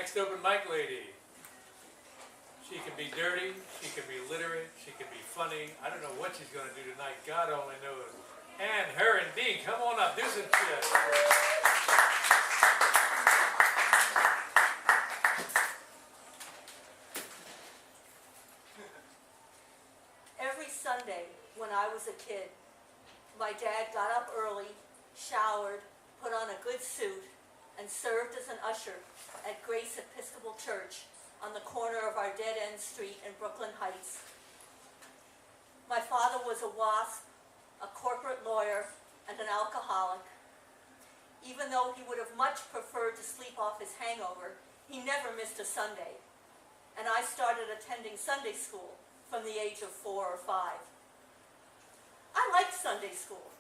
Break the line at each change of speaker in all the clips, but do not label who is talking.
next open mic lady. She can be dirty, she can be literate, she can be funny. I don't know what she's going to do tonight. God only knows. And Herendeen, come on up, do some shit.
Every Sunday when I was a kid, my dad got up early, showered, put on a good suit, and served as an usher at Grace Episcopal Church on the corner of our dead-end street in Brooklyn Heights. My father was a WASP, a corporate lawyer, and an alcoholic. Even though he would have much preferred to sleep off his hangover, he never missed a Sunday. And I started attending Sunday school from the age of 4 or 5. I liked Sunday school.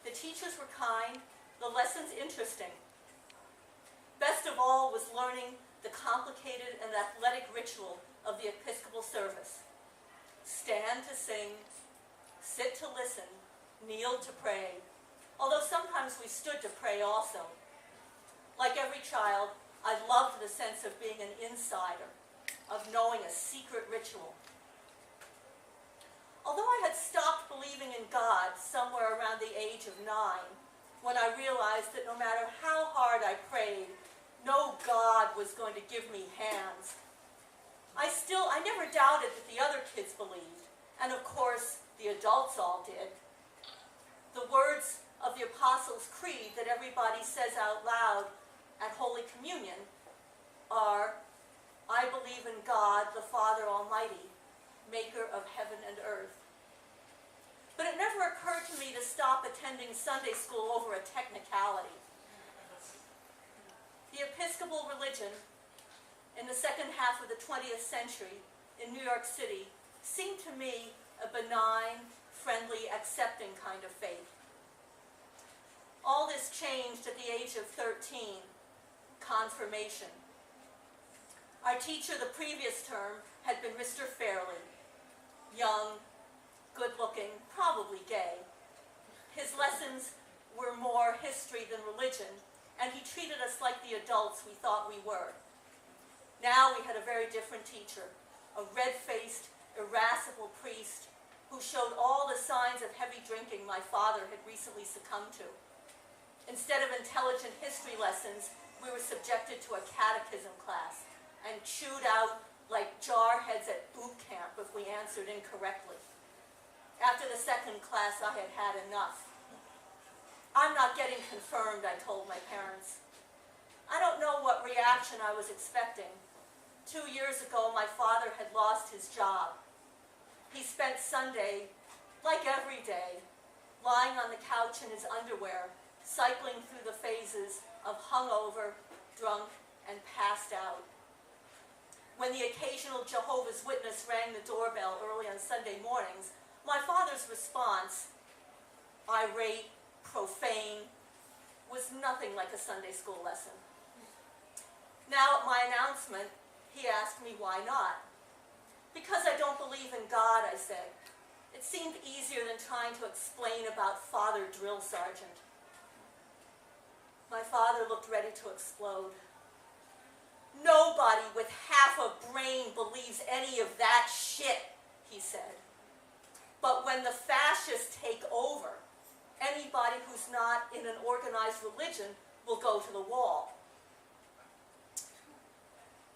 The teachers were kind, the lessons interesting. Best of all was learning the complicated and athletic ritual of the Episcopal service. Stand to sing, sit to listen, kneel to pray, although sometimes we stood to pray also. Like every child, I loved the sense of being an insider, of knowing a secret ritual. Although I had stopped believing in God somewhere around the age of 9, when I realized that no matter how hard I prayed, no God was going to give me hands, I never doubted that the other kids believed, and of course the adults all did. The words of the Apostles' Creed that everybody says out loud at Holy Communion are, I believe in God, the Father Almighty, maker of heaven and earth. But it never occurred to me to stop attending Sunday school over a technicality. The Episcopal religion, in the second half of the 20th century in New York City, seemed to me a benign, friendly, accepting kind of faith. All this changed at the age of 13, confirmation. Our teacher the previous term had been Mr. Fairley, young, good-looking, probably gay. His lessons were more history than religion, and he treated us like the adults we thought we were. Now we had a very different teacher, a red-faced, irascible priest who showed all the signs of heavy drinking my father had recently succumbed to. Instead of intelligent history lessons, we were subjected to a catechism class and chewed out like jarheads at boot camp if we answered incorrectly. After the second class, I had had enough. I'm not getting confirmed, I told my parents. I don't know what reaction I was expecting. 2 years ago, my father had lost his job. He spent Sunday, like every day, lying on the couch in his underwear, cycling through the phases of hungover, drunk, and passed out. When the occasional Jehovah's Witness rang the doorbell early on Sunday mornings, my father's response, irate, profane, was nothing like a Sunday school lesson. Now at my announcement, he asked me why not. Because I don't believe in God, I said. It seemed easier than trying to explain about Father Drill Sergeant. My father looked ready to explode. Nobody with half a brain believes any of that shit, he said. But when the fascists take over, anybody who's not in an organized religion will go to the wall.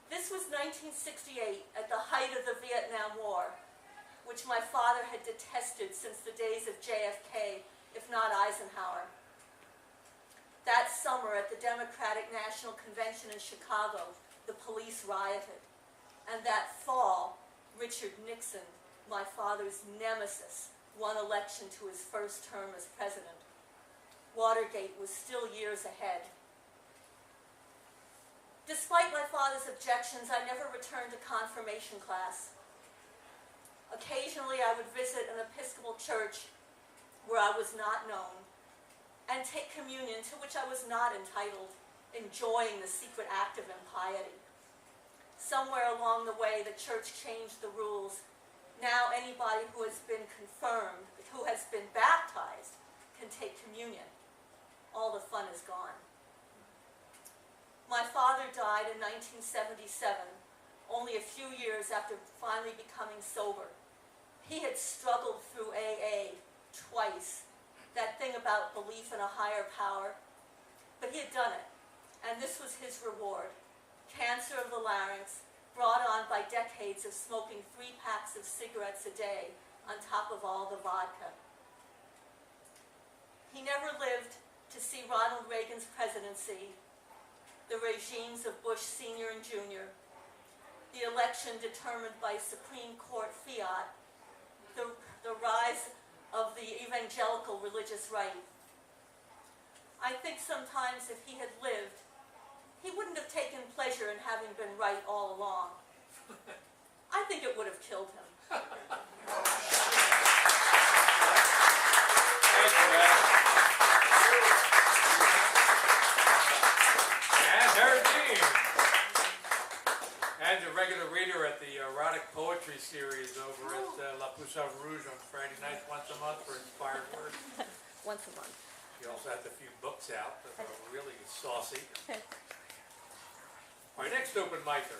This was 1968, at the height of the Vietnam War, which my father had detested since the days of JFK, if not Eisenhower. That summer at the Democratic National Convention in Chicago, the police rioted. And that fall, Richard Nixon, my father's nemesis, won election to his first term as president. Watergate was still years ahead. Despite my father's objections, I never returned to confirmation class. Occasionally, I would visit an Episcopal church where I was not known and take communion to which I was not entitled, enjoying the secret act of impiety. Somewhere along the way, the church changed the rules. Now anybody who has been confirmed, who has been baptized, can take communion. All the fun is gone. My father died in 1977, only a few years after finally becoming sober. He had struggled through AA twice, that thing about belief in a higher power, but he had done it, and this was his reward. Cancer of the larynx, brought on by decades of smoking 3 packs of cigarettes a day on top of all the vodka. He never lived to see Ronald Reagan's presidency, the regimes of Bush Sr. and Jr., the election determined by Supreme Court fiat, the rise of the evangelical religious right. I think sometimes if he had lived, he wouldn't have taken pleasure in having been right all along. I think it would have killed him.
Thank you, Adam. And Herendeen. And a regular reader at the erotic poetry series over at La Poussière Rouge on Friday nights once a month for inspired words.
Once a month.
She also has a few books out that are really saucy. Our next open micer